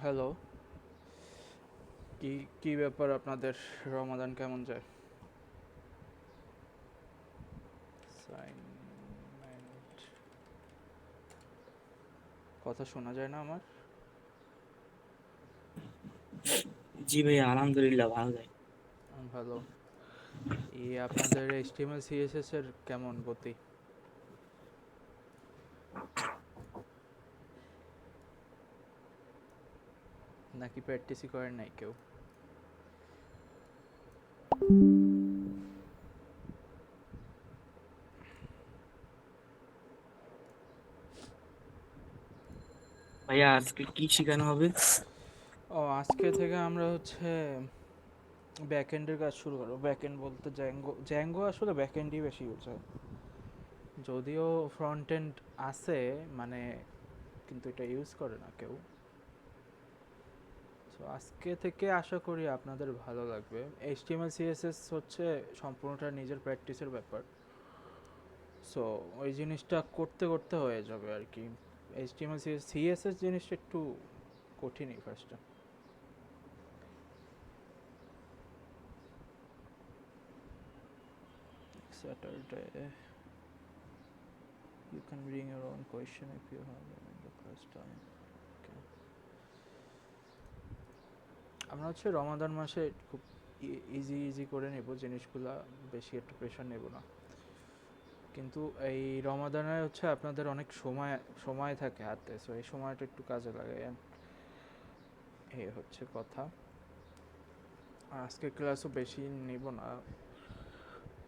Hello. কি কি ব্যাপার আপনাদের? রমাদান কেমন যায়? অ্যাসাইনমেন্ট, কথা শোনা যায় না আমার? জি ভাইয়া, আলহামদুলিল্লাহ ভালো যায়। ভালো। আপনাদের এইচটিএমএল সিএসএস এর কেমন গতি? নাকি প্র্যাকটিসই করেন নাই কেউ? ভাইয়া, আজকে কি শেখানো হবে? আজকে থেকে আমরা হচ্ছে ব্যাকএন্ডের কাজ শুরু করবো। ব্যাকএন্ড বলতে জ্যাঙ্গো জ্যাঙ্গো আসলে ব্যাকএন্ডই বেশি ইউজ হয়, যদিও ফ্রন্ট এন্ড আছে, মানে কিন্তু এটা ইউজ করে না কেউ। সো আজকে থেকে আশা করি আপনাদের ভালো লাগবে। এইচটিএমএল সিএসএস হচ্ছে সম্পূর্ণটা নিজের প্র্যাকটিসের ব্যাপার। সো ওই জিনিসটা করতে করতে হয়ে যাবে আর কি। এইচটিএমএল সিএসএস জিনিসটা একটু কঠিনই ফার্স্টে। Saturday you can bring your own question if you have them in the class time. Okay. আমরা হচ্ছে রমাদান মাসে খুব ইজি ইজি করে নেব জিনিসগুলা, বেশি একটু প্রেশার নেব না। কিন্তু এই রমাদানে হচ্ছে আপনাদের অনেক সময় সময় থাকে হাতে, সো এই সময়টা একটু কাজে লাগে, এই হচ্ছে কথা। আজকে ক্লাসও বেশি নিব না,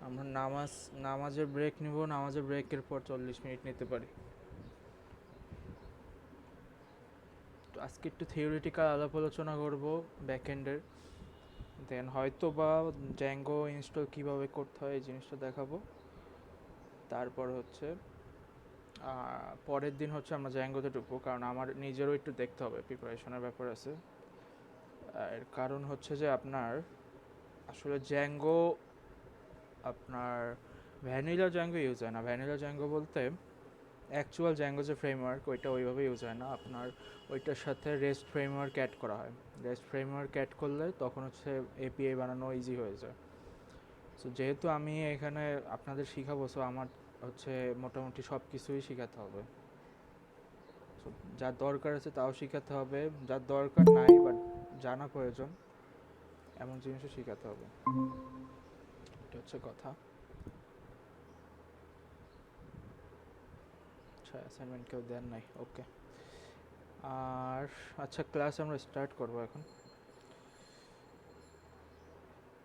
আমরা নামাজের ব্রেক নিব, নামাজের ব্রেকের পর 40 মিনিট নিতে পারি। তো আজকে একটু থিওরিটিক্যাল আলাপ আলোচনা করবো ব্যাকএন্ডের, দেন হয়তো বা জ্যাঙ্গো ইনস্টল কীভাবে করতে হয় এই জিনিসটা দেখাবো। তারপর হচ্ছে পরের দিন হচ্ছে আমরা জ্যাঙ্গোতে ঢুকবো, কারণ আমার নিজেরও একটু দেখতে হবে, প্রিপারেশনের ব্যাপার আছে। এর কারণ হচ্ছে যে আপনার আসলে জ্যাঙ্গো, আপনার ভ্যানিলা জ্যাঙ্গো ইউজ হয় না। ভ্যানিলা জ্যাঙ্গো বলতে অ্যাকচুয়াল জ্যাঙ্গো যে ফ্রেমওয়ার্ক ওইটা ওইভাবে ইউজ হয় না, আপনার ওইটার সাথে রেস্ট ফ্রেমওয়ার্ক অ্যাড করা হয়। রেস্ট ফ্রেমওয়ার্ক অ্যাড করলে তখন হচ্ছে এপিআই বানানো ইজি হয়ে যায়। সো যেহেতু আমি এখানে আপনাদের শিখাবো, সো আমার হচ্ছে মোটামুটি সব কিছুই শেখাতে হবে। সো যার দরকার আছে তাও শেখাতে হবে, যার দরকার নাই বাট জানা প্রয়োজন এমন জিনিসও শেখাতে হবে। এটা হচ্ছে কথা। আচ্ছা, অ্যাসাইনমেন্ট কেউ দেন নাই, ওকে। আর আচ্ছা, ক্লাস আমরা স্টার্ট করবো এখন।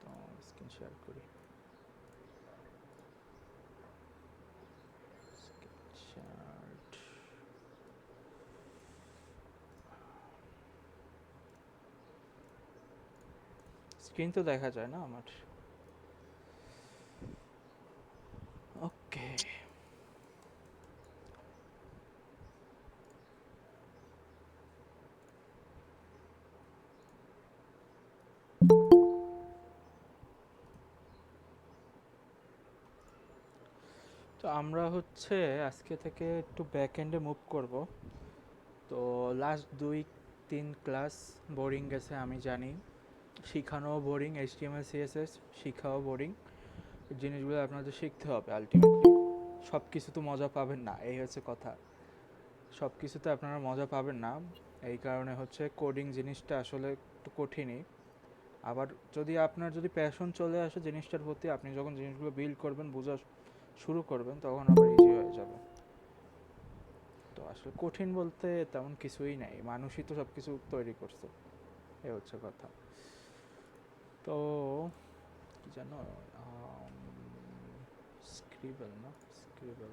তো স্ক্রিন শেয়ার করি। চার্ট, স্ক্রিন তো দেখা যায় না আমার। ওকে। তো আমরা হচ্ছে আজকে থেকে একটু ব্যাক এন্ডে মুভ করব। তো লাস্ট 2-3 ক্লাস বোরিং গেছে আমি জানি, শিখানোও বোরিং, এইচটিএমএল সিএসএস শিখাও বোরিং। জিনিসগুলো আপনাদের শিখতে হবে আলটিমেটলি। সব কিছু তো মজা পাবেন না, এই হচ্ছে কথা। সব কিছুতে আপনারা মজা পাবেন না, এই কারণে হচ্ছে কোডিং জিনিসটা আসলে একটু কঠিনই। আবার যদি প্যাশন চলে আসে জিনিসটার প্রতি, আপনি যখন জিনিসগুলো বিল্ড করবেন, বোঝা শুরু করবেন, তখন আবার ইজি হয়ে যাবে। তো আসলে কঠিন বলতে তেমন কিছুই নাই, মানুষই তো সব কিছু তৈরি করছে, এ হচ্ছে কথা। তো কি জানো, স্ক্রিবেল না, স্ক্রিবেল,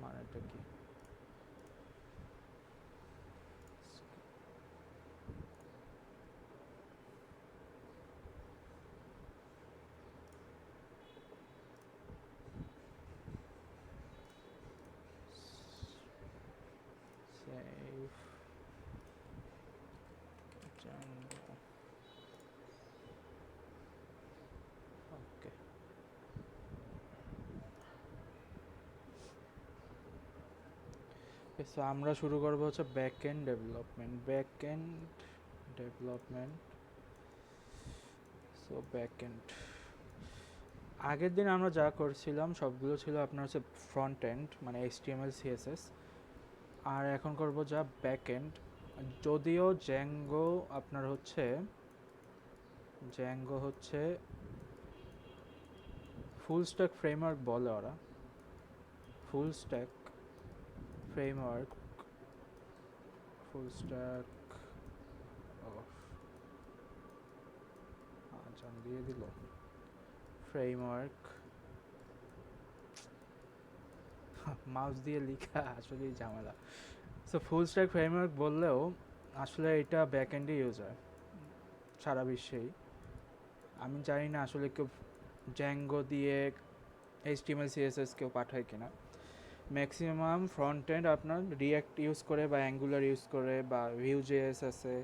মানেটা কি? সেভ, সো আমরা শুরু করবো হচ্ছে back end development. So back end আগের দিন আমরা যা করছিলাম সবগুলো ছিল আপনার হচ্ছে ফ্রন্ট এন্ড মানে HTML CSS, আর এখন করব যা ব্যাক এন্ড। যদিও জ্যাঙ্গো হচ্ছে ফুল স্ট্যাক ফ্রেমওয়ার্ক বলে ওরা, full stack framework, full stack জান দিয়ে দিল ফ্রেমওয়ার্ক। মাউস দিয়ে লেখা আসলেই ঝামেলা। সো ফুল স্ট্যাক ফ্রেমওয়ার্ক বললেও আসলে এটা ব্যাক এন্ডে ইউজ হয় সারা বিশ্বেই। আমি জানি না আসলে কেউ জ্যাঙ্গো দিয়ে HTML CSS কেউ পাঠায় কিনা। ম্যাক্সিমাম ফ্রন্ট এন্ড আপনার রিয়াক্ট ইউজ করে বা অ্যাঙ্গুলার ইউজ করে বা ভিউ.js আছে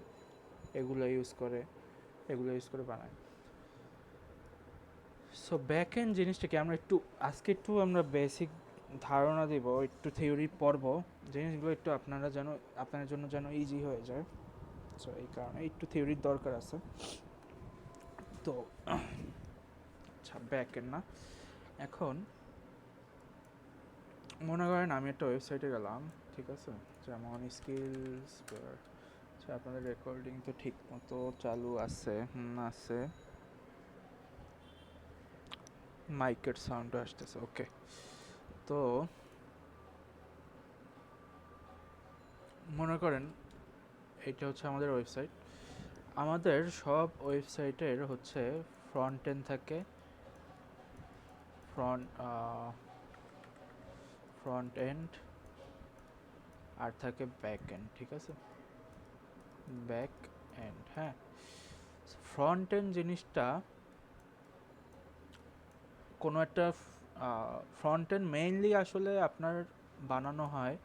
এগুলো ইউজ করে বানায়। সো ব্যাক এন্ড জিনিসটা কি আমরা আজকে আমরা বেসিক ধারণা দিব, একটু থিওরি পড়ব, জিনিসগুলো একটু আপনাদের জন্য যেন ইজি হয়ে যায়। সো এই কারণে একটু থিওরির দরকার আছে। তো আচ্ছা ব্যাক এন্ড না, এখন মনে করেন আমি একটা ওয়েবসাইটে গেলাম, ঠিক আছে, যেমন স্কিলস। আচ্ছা আপনাদের রেকর্ডিং তো ঠিক মতো চালু আছে? আছে, মাইকের সাউন্ডও আসতেছে, ওকে। তো মনে করেন এটা হচ্ছে আমাদের ওয়েবসাইট। আমাদের সব ওয়েবসাইটের হচ্ছে ফ্রন্ট এন্ড থাকে, ফ্রন্ট এন্ড আর থাকে ব্যাক এন্ড, ঠিক আছে, ব্যাক এন্ড। হ্যাঁ, ফ্রন্ট এন্ড জিনিসটা কোনো একটা ফ্রন্ট এন্ড মেইনলি আসলে আপনার বানানো হয়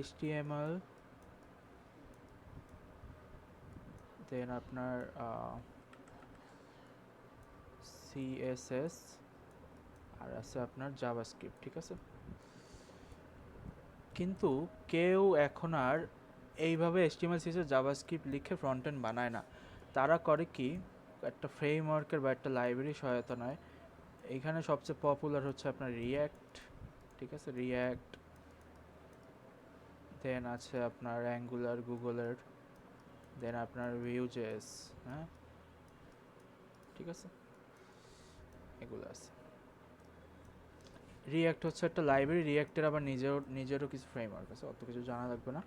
HTML, দেন আপনার CSS, আর আছে আপনার জাভাস্ক্রিপ্ট, ঠিক আছে। কিন্তু কেউ এখন আর এইভাবে HTML CSS জাভাস্ক্রিপ্ট লিখে ফ্রন্ট এন্ড বানায় না। তারা করে কি, একটা ফ্রেমওয়ার্কের বা একটা লাইব্রেরি সহায়তা নেয়। এইখানে সবচেয়ে পপুলার হচ্ছে আপনার রিয়্যাক্ট, ঠিক আছে, রিয়্যাক্ট, দেন আছে আপনার অ্যাঙ্গুলার গুগলের, দেন আপনার ভিউ.js, হ্যাঁ ঠিক আছে, এগুলো আছে। রিয়্যাক্ট হচ্ছে একটা লাইব্রেরি, রিয়্যাক্টের আবার নিজেরও কিছু ফ্রেমওয়ার্ক আছে, অত কিছু জানা লাগবে না।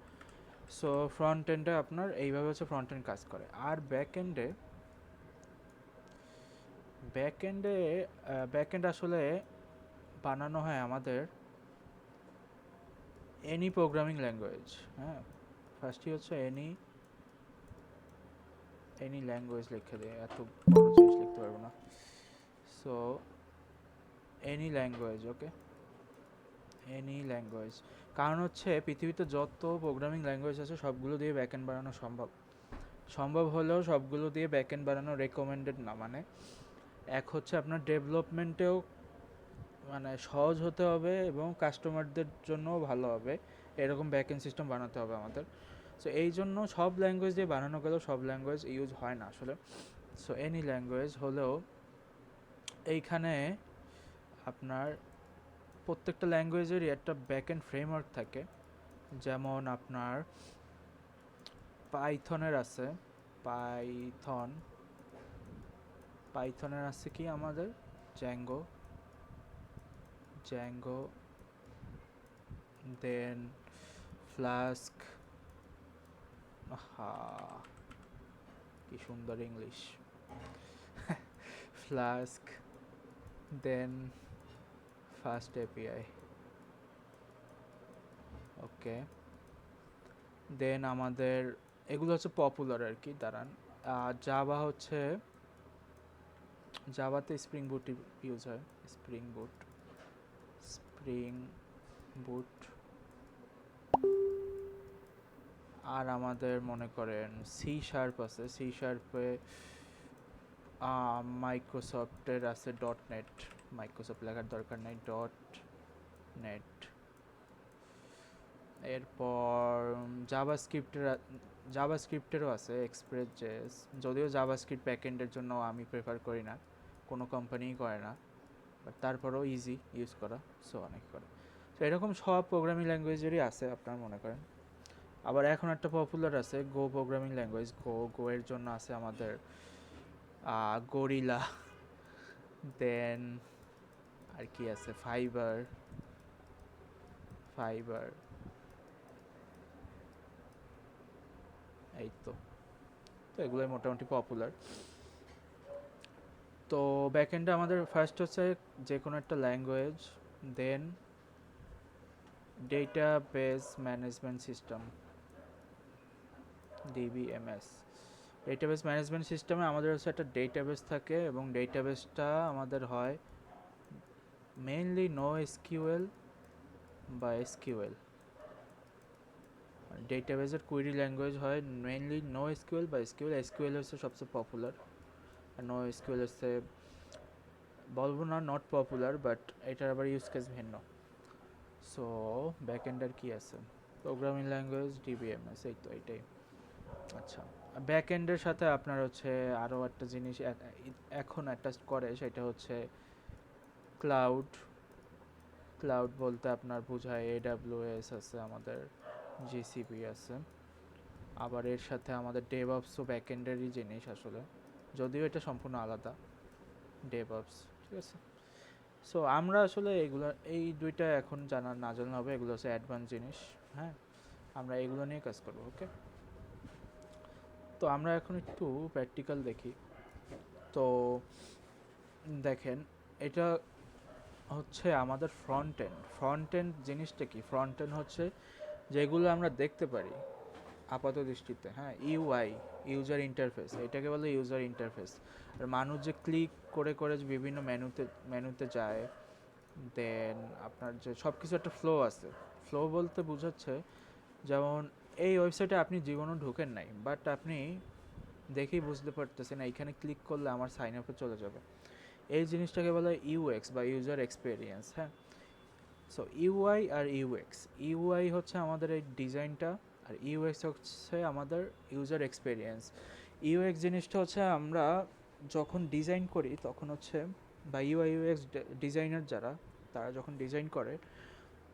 সো ফ্রন্ট এন্ডে আপনার এইভাবে হচ্ছে ফ্রন্ট এন্ড কাজ করে। আর ব্যাক এন্ড আসলে বানানো হয় আমাদের এনি প্রোগ্রামিং ল্যাঙ্গুয়েজ। হ্যাঁ, ফার্স্টই হচ্ছে এনি ল্যাঙ্গুয়েজ লিখে দেয়, এত বড় জিনিস লিখতে পারবো না। সো এনি ল্যাঙ্গুয়েজ, ওকে, এনি ল্যাঙ্গুয়েজ। কারণ হচ্ছে পৃথিবীতে যত প্রোগ্রামিং ল্যাঙ্গুয়েজ আছে সবগুলো দিয়ে ব্যাকএন্ড বানানো সম্ভব হলেও সবগুলো দিয়ে ব্যাকএন্ড বানানো রেকমেন্ডেড না। মানে এক হচ্ছে আপনার ডেভেলপমেন্টেও মানে সহজ হতে হবে এবং কাস্টমারদের জন্যও ভালো হবে, এরকম ব্যাকএন্ড সিস্টেম বানাতে হবে আমাদের। সো এই জন্য সব ল্যাঙ্গুয়েজ দিয়ে বানানো গেলেও সব ল্যাঙ্গুয়েজ ইউজ হয় না আসলে। সো এনি ল্যাঙ্গুয়েজ হলেও এইখানে আপনার প্রত্যেকটা ল্যাঙ্গুয়েজেরই একটা ব্যাকএন্ড ফ্রেমওয়ার্ক থাকে। যেমন আপনার পাইথনের আছে, পাইথনের আছে কি আমাদের জ্যাঙ্গো, দেন ফ্লাস্ক, হা কি সুন্দর ইংলিশ, ফ্লাস্ক, দেন ফাস্ট এপিআই, ওকে। দেন আমাদের এগুলো হচ্ছে পপুলার আর কি, দাঁড়ান। জাভাতে স্প্রিং বুট ইউজ হয়, স্প্রিং বুট। আর আমাদের মনে করেন C# আছে, C# মাইক্রোসফটের আছে .NET, মাইক্রোসফট লেখার দরকার নেই, .NET। এরপর জাভাস্ক্রিপ্টেরও আছে এক্সপ্রেস জেএস, যদিও জাভাস্ক্রিপ্ট ব্যাকএন্ডের জন্য আমি প্রেফার করি না, কোনো কোম্পানিই করে না, বাট তারপরেও ইজি ইউজ করা, সো অনেক করে। তো এরকম সব প্রোগ্রামিং ল্যাঙ্গুয়েজেরই আছে আপনার মনে করেন। আবার এখন একটা পপুলার আছে গো প্রোগ্রামিং ল্যাঙ্গুয়েজ, গো এর জন্য আছে আমাদের গরিলা, দেন আর কি আছে ফাইবার, ফাইবার এই তো। তো এগুলোই মোটামুটি পপুলার। তো ব্যাকএন্ডে আমাদের ফার্স্ট হচ্ছে যে কোনো একটা language, then database management system, DBMS. Database management সিস্টেমে আমাদের হচ্ছে একটা ডেটাবেস থাকে, এবং ডেটাবেসটা আমাদের হয় মেইনলি নো এসকিউএল বা এসকিউএল। ডেটাবেসের কুয়েরি ল্যাঙ্গুয়েজ হয় মেইনলি নো এসকিউএল বা এসকিউএল। এসকিউএল হচ্ছে সবচেয়ে পপুলার, আর নো এসকিউএল হচ্ছে বলবো না নট পপুলার, বাট এটার আবার ইউজ কেস ভিন্ন। সো ব্যাকএন্ডার কি আছে, প্রোগ্রামিং ল্যাঙ্গুয়েজ, ডিবিএমএস, এই তো এটাই। আচ্ছা, ব্যাকএন্ডের সাথে আপনার হচ্ছে আরও একটা জিনিস এখন অ্যাটাচ করে, সেটা হচ্ছে ক্লাউড। ক্লাউড বলতে আপনার বোঝায় এডাব্লিউএস আছে আমাদের, জিসিপি আছে, আবার এর সাথে আমাদের ডেভঅপসও ব্যাকএন্ডেরই জিনিস আসলে, যদিও এটা সম্পূর্ণ আলাদা, ডেভঅপস, ঠিক আছে। সো আমরা আসলে এগুলো এই দুইটা এখন জানা না জানলে হবে, এগুলো হচ্ছে অ্যাডভান্স জিনিস। হ্যাঁ, আমরা এগুলো নিয়ে কাজ করবো, ওকে। তো আমরা এখন একটু প্র্যাকটিক্যাল দেখি। তো দেখেন, এটা হচ্ছে আমাদের ফ্রন্ট এন্ড। ফ্রন্ট এন্ড জিনিসটা কি? ফ্রন্ট এন্ড হচ্ছে যেগুলো আমরা দেখতে পারি আপাত দৃষ্টিতে, হ্যাঁ, ইউআই, ইউজার ইন্টারফেস, এটাকে বলে ইউজার ইন্টারফেস। আর মানুষ যে ক্লিক করে করে যে বিভিন্ন মেনুতে যায়, দেন আপনার যে সব কিছু একটা ফ্লো আছে। ফ্লো বলতে বোঝাচ্ছে যেমন এই ওয়েবসাইটে আপনি জীবনও ঢোকেন নাই, বাট আপনি দেখেই বুঝতে পারতেছেন এইখানে ক্লিক করলে আমার সাইন আপে চলে যাবে। এই জিনিসটাকে বলা হয় ইউএক্স বা ইউজার এক্সপেরিয়েন্স, হ্যাঁ। সো ইউআই আর ইউএক্স, ইউআই হচ্ছে আমাদের এই ডিজাইনটা, আর ইউএক্স হচ্ছে আমাদের ইউজার এক্সপেরিয়েন্স। ইউএক্স জিনিসটা হচ্ছে আমরা যখন ডিজাইন করি তখন হচ্ছে, বা ইউআই ইউএক্স ডিজাইনার যারা, তারা যখন ডিজাইন করে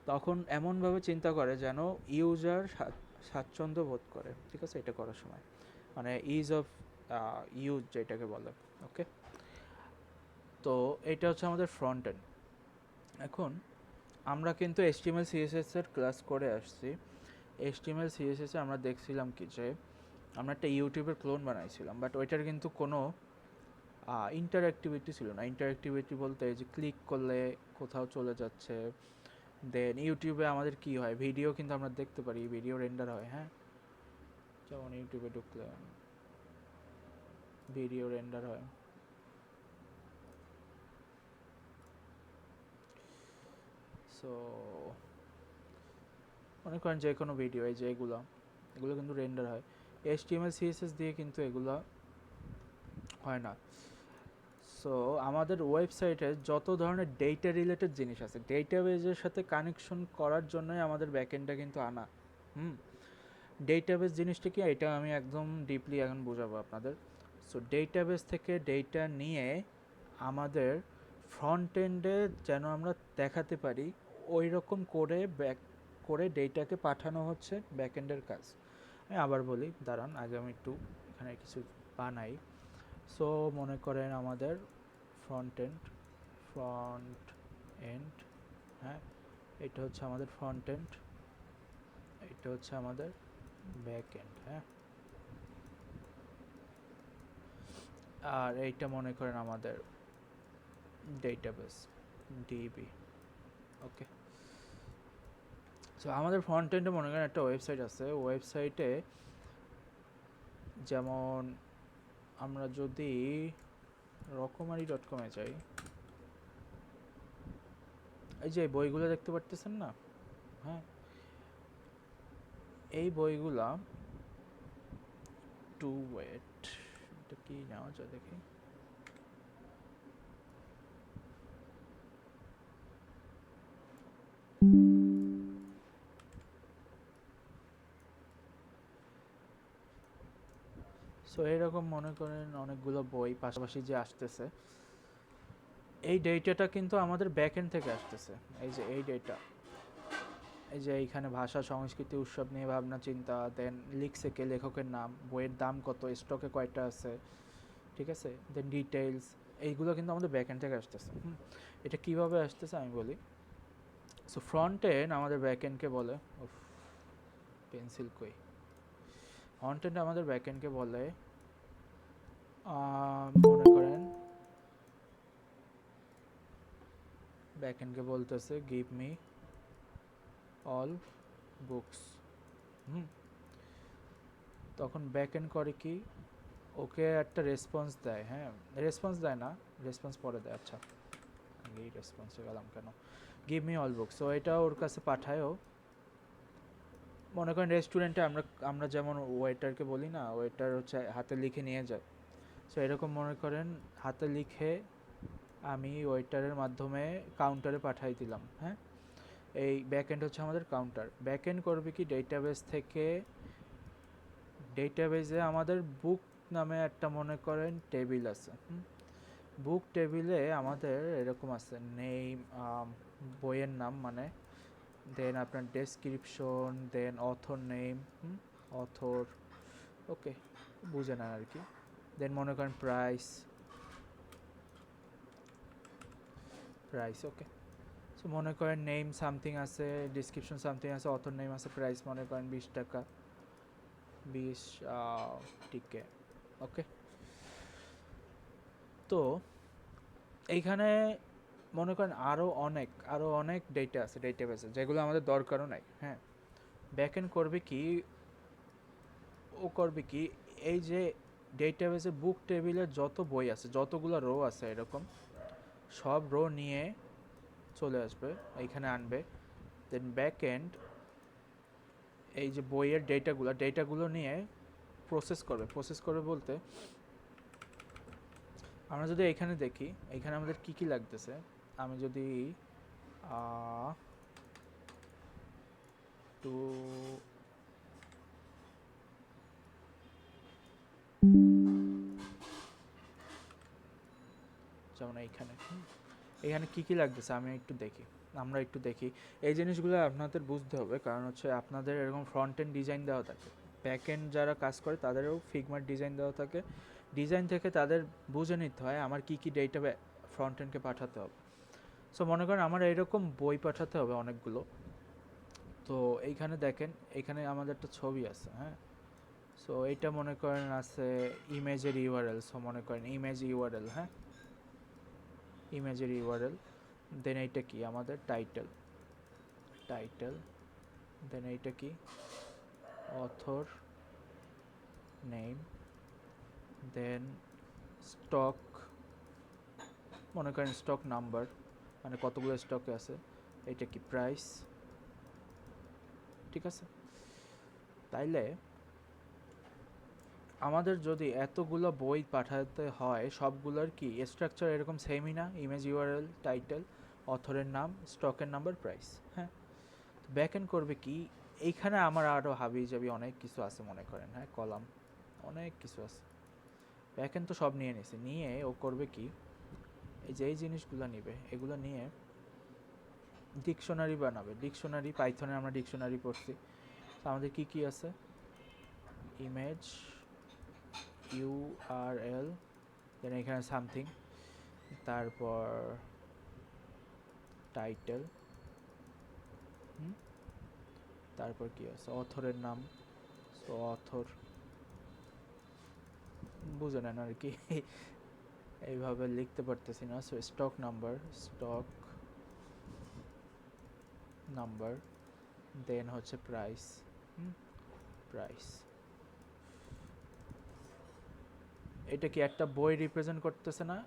তখন এমনভাবে চিন্তা করে যেন ইউজার স্বাচ্ছন্দ্য বোধ করে, ঠিক আছে, এটা করার সময়, মানে ইজ অফ ইউজ যেটাকে বলে, ওকে। তো এটা হচ্ছে আমাদের ফ্রন্ট এন্ড। এখন আমরা কিন্তু এইচটিএমএল সিএসএস এর ক্লাস করে আসছি। এইচটিএমএল সিএসএস এ আমরা দেখছিলাম কি যে আমরা একটা ইউটিউবের ক্লোন বানাইছিলাম, বাট ওইটার কিন্তু কোনো ইন্টারঅ্যাক্টিভিটি ছিল না। ইন্টারঅ্যাক্টিভিটি বলতে যে ক্লিক করলে কোথাও চলে যাচ্ছে, দেন ইউটিউবে আমাদের কি হয়, ভিডিও কিন্তু আমরা দেখতে পারি, ভিডিও রেন্ডার হয়, হ্যাঁ, যেমন ইউটিউবে ঢুকলে ভিডিও রেন্ডার হয়। সো মনে করেন যে কোনো ভিডিও, এই যে এগুলো কিন্তু রেন্ডার হয়। এইচটিএমএল সিএসএস দিয়ে কিন্তু এগুলো হয় না। সো আমাদের ওয়েবসাইটে যত ধরনের ডেটা রিলেটেড জিনিস আছে, ডেটাবেজের সাথে কানেকশন করার জন্যই আমাদের ব্যাকএন্ডটা কিন্তু আনা। হুম, ডেটাবেস জিনিসটা কি, এটা আমি একদম ডিপলি এখন বোঝাবো আপনাদের। সো ডেটাবেস থেকে ডেটা নিয়ে আমাদের ফ্রন্ট এন্ডে যেন আমরা দেখাতে পারি, ওই রকম করে ডেটাকে পাঠানো হচ্ছে ব্যাকএন্ডের কাজ। আমি আবার বলি, দাঁড়ান, আগে আমি একটু এখানে কিছু বানাই। সো মনে করেন আমাদের ফ্রন্ট এন্ড, হ্যাঁ, এটা হচ্ছে আমাদের ফ্রন্ট এন্ড, এটা হচ্ছে আমাদের ব্যাক এন্ড, হ্যাঁ, আর এইটা মনে করেন আমাদের ডেটাবেস, ডিবি, ওকে। সো আমাদের ফ্রন্ট এন্ডে মনে করেন একটা ওয়েবসাইট আছে, ওয়েবসাইটে যেমন আমরা যদি রকমারি.com-এ যাই, এই যে বইগুলো দেখতে পারতেছেন না, হ্যাঁ, এই বইগুলা, টু ওয়েট, এটা কি নেওয়া যায় দেখি। সো এরকম মনে করেন অনেকগুলো বই পাশাপাশি যে আসতেছে, এই ডেটাটা কিন্তু আমাদের ব্যাকএন্ড থেকে আসতেছে। এই যে এই ডেটা, এই যে এইখানে ভাষা সংস্কৃতি উৎসব নিয়ে ভাবনা চিন্তা, দেন লিখছে কে, লেখকের নাম, বইয়ের দাম কত, স্টকে কয়টা আছে, ঠিক আছে, দেন ডিটেইলস, এইগুলো কিন্তু আমাদের ব্যাকএন্ড থেকে আসতেছে। এটা কিভাবে আসতেছে আমি বলি। সো ফ্রন্ট এন্ড আমাদের ব্যাকএন্ডকে বলে, পেন্সিল কই, ফ্রন্ট এন্ড আমাদের ব্যাকএন্ডকে বলে মনে করেন ব্যাকএন্ডকে বলতেছে গিভ মি অল বুকস। তখন ব্যাকএন্ড করে কি, ওকে একটা রেসপন্স দেয়। হ্যাঁ, রেসপন্স দেয় না, রেসপন্স পরে দেয়। আচ্ছা, আমি এই রেসপন্সে গেলাম কেন, give me all books. So এটা ওর কাছে পাঠায়ও। মনে করেন রেস্টুরেন্টে আমরা আমরা যেমন ওয়েটারকে বলি না, ওয়েটার হচ্ছে হাতে লিখে নিয়ে যায়। সো এরকম মনে করেন হাতে লিখে আমি ওয়েটারের মাধ্যমে কাউন্টারে পাঠাই দিলাম। হ্যাঁ, এই ব্যাকএন্ড হচ্ছে আমাদের কাউন্টার। ব্যাকএন্ড করবে কি, ডেটাবেস থেকে, ডেটাবেসে আমাদের বুক নামে একটা মনে করেন টেবিল আছে। বুক টেবিলে আমাদের এরকম আছে নেম, বইয়ের নাম মানে, দেন আপনার ডেসক্রিপশন, দেন অথর নেম, অথর, ওকে, বুঝে নেন আর কি। দেন মনে করেন প্রাইস, প্রাইস ওকে। সো মনে করেন নেম সামথিং আছে, ডিসক্রিপশন সামথিং আছে, অথর নেম আছে, প্রাইস মনে করেন 20 টাকা, 20 টিকে, ওকে। তো এইখানে মনে করেন আরও অনেক ডেটা আছে ডেটাবেসে, যেগুলো আমাদের দরকারও নাই। হ্যাঁ, ব্যাকএন্ড করবে কি, ও করবে কি, এই যে ডেটাবেসে বুক টেবিলের যত বই আছে, যতগুলো রো আছে এরকম, সব রো নিয়ে চলে আসবে, এইখানে আনবে। দেন ব্যাকএন্ড এই যে বইয়ের ডেটাগুলো নিয়ে প্রসেস করবে বলতে, আমরা যদি এখানে দেখি, এখানে আমাদের কি কি লাগতেছে, আমি যদি টু যেমন এইখানে এখানে কি কি লাগতেছে আমি একটু দেখি, আমরা একটু দেখি। এই জিনিসগুলো আপনাদের বুঝতে হবে, কারণ হচ্ছে আপনাদের এরকম ফ্রন্ট এন্ড ডিজাইন দেওয়া থাকে, ব্যাক এন্ড যারা কাজ করে তাদেরও ফিগমার ডিজাইন দেওয়া থাকে। ডিজাইন থেকে তাদের বুঝে নিতে হয় আমার কি কি ডেটা ফ্রন্ট এন্ডকে পাঠাতে হবে। সো মনে করেন আমার এরকম বই পাঠাতে হবে অনেকগুলো। তো এইখানে দেখেন, এখানে আমাদের একটা ছবি আছে। হ্যাঁ, সো এইটা মনে করেন আছে ইমেজের ইউআরএল। সো মনে করেন ইমেজ ইউআরএল, হ্যাঁ, ইমেজের ইউআরএল। দেন এইটা কি আমাদের টাইটেল, দেন এইটা কি অথর নেম, দেন স্টক, মনে করেন স্টক নাম্বার মানে কতগুলো স্টকে আছে, এইটা কি প্রাইস, ঠিক আছে। তাইলে আমাদের যদি এতগুলো বই পাঠাতে হয়, সবগুলোর কি স্ট্রাকচার এরকম সেমই না, ইমেজ ইউআরএল, টাইটেল, অথরের নাম, স্টকের নাম্বার, প্রাইস। হ্যাঁ, ব্যাকএন্ড করবে কি, এইখানে আমার আরও হাবি যাবি অনেক কিছু আছে মনে করেন, হ্যাঁ, কলাম অনেক কিছু আছে। ব্যাকএন্ড তো সব নিয়ে নিছে, নিয়ে ও করবে কি, এই যে এই জিনিসগুলো নিবে, এগুলো নিয়ে ডিকশনারি বানাবে। ডিকশনারি, পাইথনে আমরা ডিকশনারি পড়ছি। আমাদের কি কি আছে, ইমেজ ইউআরএল, দেন এখানে সামথিং, তারপর টাইটেল, তারপর কি আছে অথরের নাম, সো অথর, বুঝে নেন আর কি। এইভাবে লিখতে পারতেছি না। সো স্টক নাম্বার, দেন হচ্ছে প্রাইস, প্রাইস। এটা কি একটা বই রিপ্রেজেন্ট করতেছে না,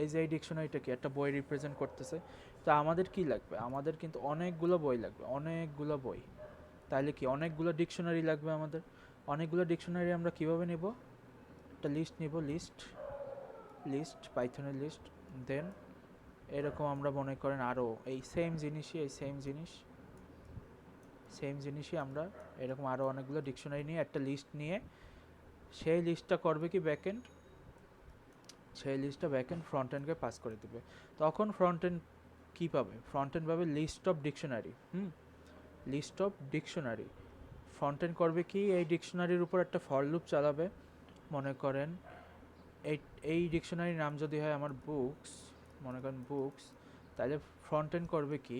এই যে এই ডিকশনারিটা কি একটা বই রিপ্রেজেন্ট করতেছে। তো আমাদের কি লাগবে, আমাদের কিন্তু অনেকগুলো বই লাগবে, অনেকগুলো বই। তাহলে কি অনেকগুলো ডিকশনারি লাগবে আমাদের। অনেকগুলো ডিকশনারি আমরা কিভাবে নেব, একটা লিস্ট নিব, লিস্ট পাইথনের লিস্ট। দেন এরকম আমরা মনে করেন আরও এই সেম জিনিসই আমরা এরকম আরও অনেকগুলো ডিকশনারি নিয়ে একটা লিস্ট নিয়ে সেই লিস্টটা করবে কি ব্যাকএন্ড, সেই লিস্টটা ব্যাকএন্ড ফ্রন্ট এন্ডকে পাস করে দিবে। তখন ফ্রন্ট এন্ড কী পাবে, ফ্রন্ট এন্ড পাবে list of dictionary. List of dictionary. Front end করবে কি, এই ডিকশনারির উপর একটা ফর লুপ চালাবে। মনে করেন এই এই ডিকশনারির নাম যদি হয় আমার বুকস, মনে করেন বুকস, তাহলে ফ্রন্ট এন্ড করবে কি,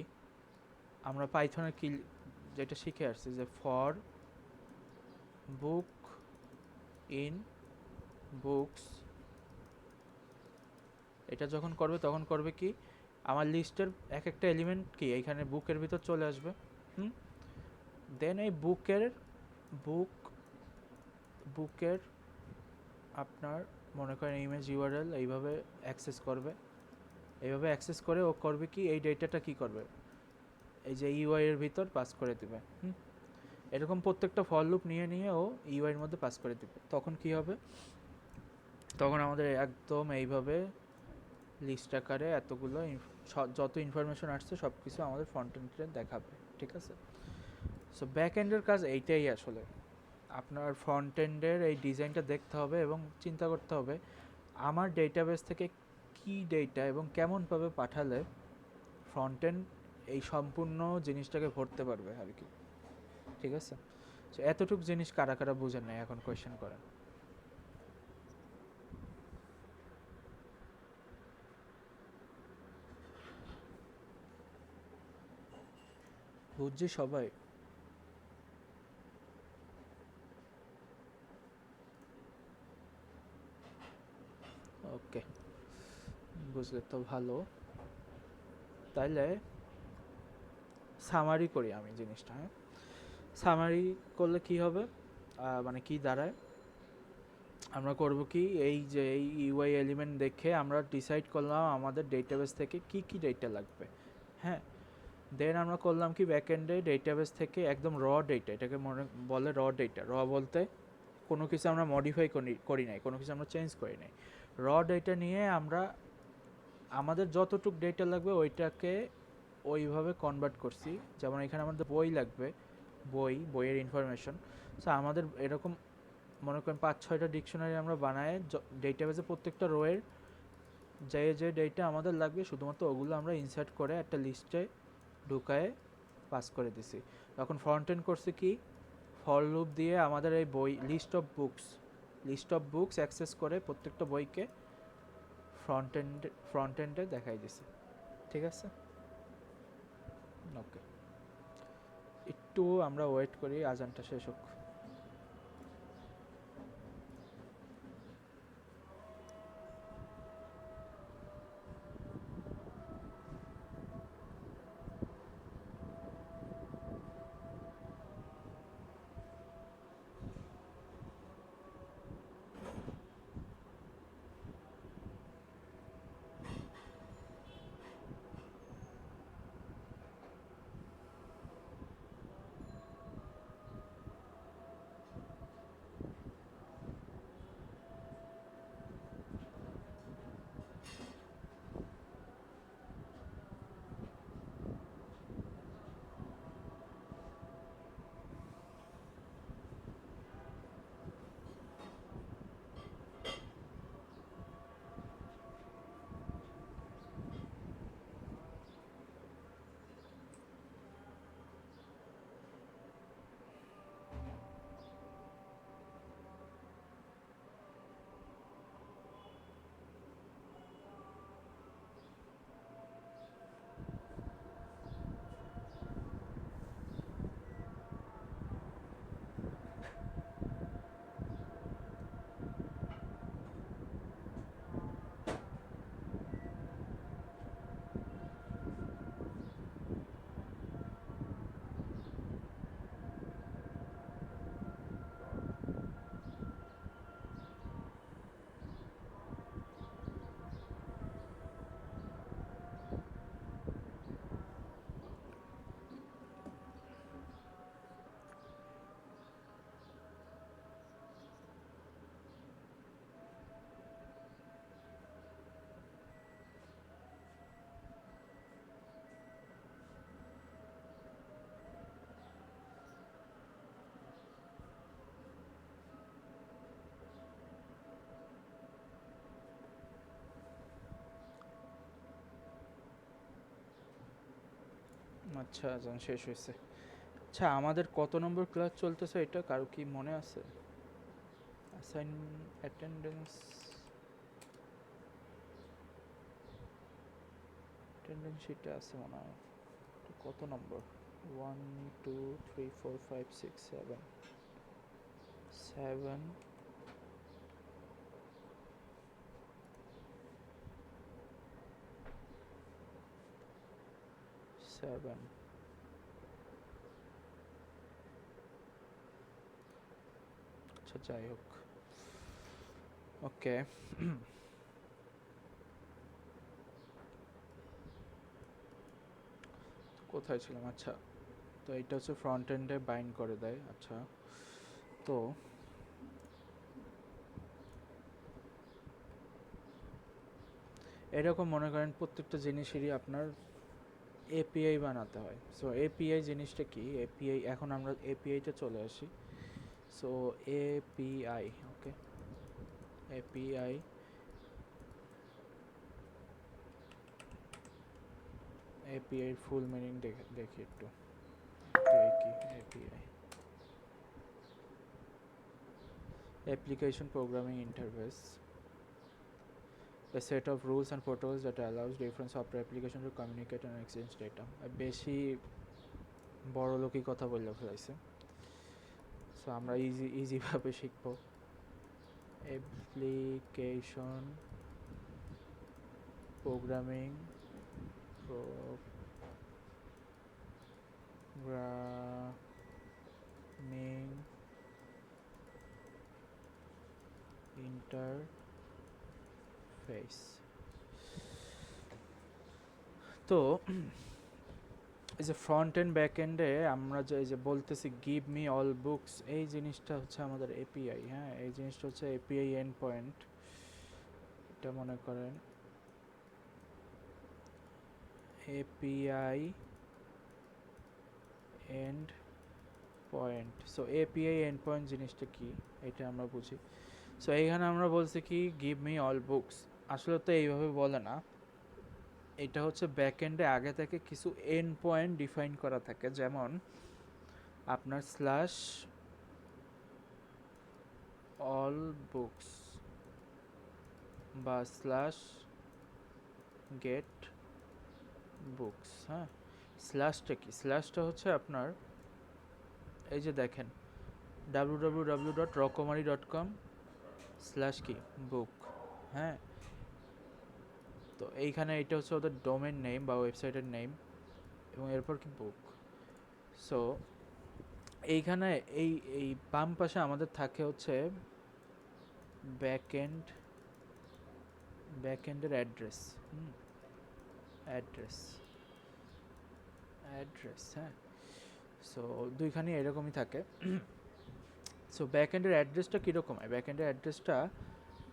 আমরা পাইথনের কি যেটা শিখে আসছি যে ফর বুক ইন বুকস, এটা যখন করবে তখন করবে কি, আমার লিস্টের এক একটা এলিমেন্ট কি এইখানে বুকের ভিতর চলে আসবে। দেন এই বুকের আপনার মনে করেন ইমেজ ইউআরএল এইভাবে অ্যাক্সেস করবে। এইভাবে অ্যাক্সেস করে ও করবে কি, এই ডেটাটা কি করবে, এই যে ইউআই এর ভিতর পাস করে দিবে। এরকম প্রত্যেকটা ফর লুপ নিয়ে নিয়ে ও ইউআই এর মধ্যে পাস করে দিবে। তখন কি হবে, তখন আমাদের একদম এইভাবে লিস্ট আকারে এতগুলো যত ইনফরমেশন আসছে সব কিছু আমাদের ফ্রন্ট এন্ডে দেখাবে। ঠিক আছে, সো ব্যাক এন্ডের কাজ এইটাই আসলে। আপনার ফ্রন্ট এন্ডের এই ডিজাইনটা দেখতে হবে এবং চিন্তা করতে হবে আমার ডেটাবেস থেকে কি ডেটা এবং কেমনভাবে পাঠালে ফ্রন্ট এন্ড এই সম্পূর্ণ জিনিসটাকে ভরতে পারবে আর কি। ঠিক আছে, সো এতটুকু জিনিস কারা কারা বুঝেন নাই এখন কোয়েশ্চেন করেন। বুঝছি সবাই? ওকে, বুঝলে তো ভালো। তাইলে সামারি করি আমি জিনিসটা। হ্যাঁ, সামারি করলে কি হবে, মানে কি দাঁড়ায়, আমরা করব কি, এই যে এই ইউআই এলিমেন্ট দেখে আমরা ডিসাইড করলাম আমাদের ডেটাবেস থেকে কি কি ডেটা লাগবে। হ্যাঁ, দেন আমরা করলাম কি ব্যাকএন্ডে ডেটাবেস থেকে একদম র ডেটা, এটাকে মনে বলে র ডেটা। র বলতে কোনো কিছু আমরা মডিফাই করি নাই, কোনো কিছু আমরা চেঞ্জ করি নাই। র ডেটা নিয়ে আমরা আমাদের যতটুক ডেটা লাগবে ওইটাকে ওইভাবে কনভার্ট করছি। যেমন এখানে আমাদের বই লাগবে, বইয়ের ইনফরমেশন। সো আমাদের এরকম মনে করেন 5-6টা ডিকশনারি আমরা বানায় ডেটাবেসে প্রত্যেকটা রোয়ের যে যে ডেটা আমাদের লাগবে শুধুমাত্র ওগুলো আমরা ইনসার্ট করে একটা লিস্টে ঢুকায় পাস করে দিছি। তখন ফ্রন্ট এন্ড করছে কি, ফর লুপ দিয়ে আমাদের এই বই লিস্ট অফ বুকস অ্যাক্সেস করে প্রত্যেকটা বইকে ফ্রন্ট এন্ডে দেখাই দিছে। ঠিক আছে, ওকে, একটু আমরা ওয়েট করি আজানটা শেষ হোক। আচ্ছা আজান শেষ হয়েছে। আচ্ছা আমাদের কত নম্বর ক্লাস চলতেছে এটা কারো কি মনে আছে? অ্যাসাইন অ্যাটেন্ডেন্স অ্যাটেন্ডেন্স শিটে আছে মনে হয়। তো কত নম্বর? 1 2 3 4 5 6 7 7 7 আচ্ছা যাই হোক, ওকে। কোথায় ছিলাম? আচ্ছা, তো এইটা হচ্ছে ফ্রন্ট এন্ডে বাইন্ড করে দেয়। আচ্ছা, তো এরকম মনে করেন প্রত্যেকটা জিনিসেরই আপনার এপিআই বানাতে হয়। সো এপিআই জিনিসটা কি? এপিআই, এখন আমরা এপিআইতে চলে আসি। সো এপিআই, ওকে, এপিআই এপিআই ফুল মিনিং দেখি একটু। এপিআই কি? API application programming interface, a set of rules and protocols that allows different software applications to communicate and exchange data. বেশি বড় লোকই কথা বললে ফেলাইছে, সো আমরা ইজিভাবে শিখবো। Application programming programming interface. তো এই যে ফ্রন্ট এন্ড ব্যাক এন্ডে আমরা যে এই যে বলতেছি গিভ মি অল বুকস, এই জিনিসটা হচ্ছে আমাদের এপিআই। হ্যাঁ, এই জিনিসটা হচ্ছে এপিআই এন্ড পয়েন্ট। এটা মনে করেন API end point. So API end point জিনিসটা কি এটা আমরা বুঝি। সো এইখানে আমরা বলছি কি গিভ মি অল বুকস, আসলে তো এইভাবে বলে না। এটা হচ্ছে ব্যাক এন্ডে আগে থেকে কিছু এন্ড পয়েন্ট ডিফাইন করা থাকে, যেমন আপনার স্ল্যাশ অল বুকস বা স্ল্যাশ গেট বুকস। হ্যাঁ, স্ল্যাশটা কি? স্ল্যাশটা হচ্ছে আপনার এই যে দেখেন www.rokomari.com স্ল্যাশ কি বুক। হ্যাঁ, তো এইখানে এটা হচ্ছে ওদের ডোমেন নেম বা ওয়েবসাইটের নেম, এবং এরপর কি বুক। সো এইখানে এই এই বাম পাশে আমাদের থাকে হচ্ছে ব্যাকএন্ড, ব্যাকএন্ডের অ্যাড্রেস। অ্যাড্রেস অ্যাড্রেস হ্যাঁ, সো দুইখানি এরকমই থাকে। সো ব্যাকএন্ডের অ্যাড্রেসটা কীরকম হয়? ব্যাকএন্ডের অ্যাড্রেসটা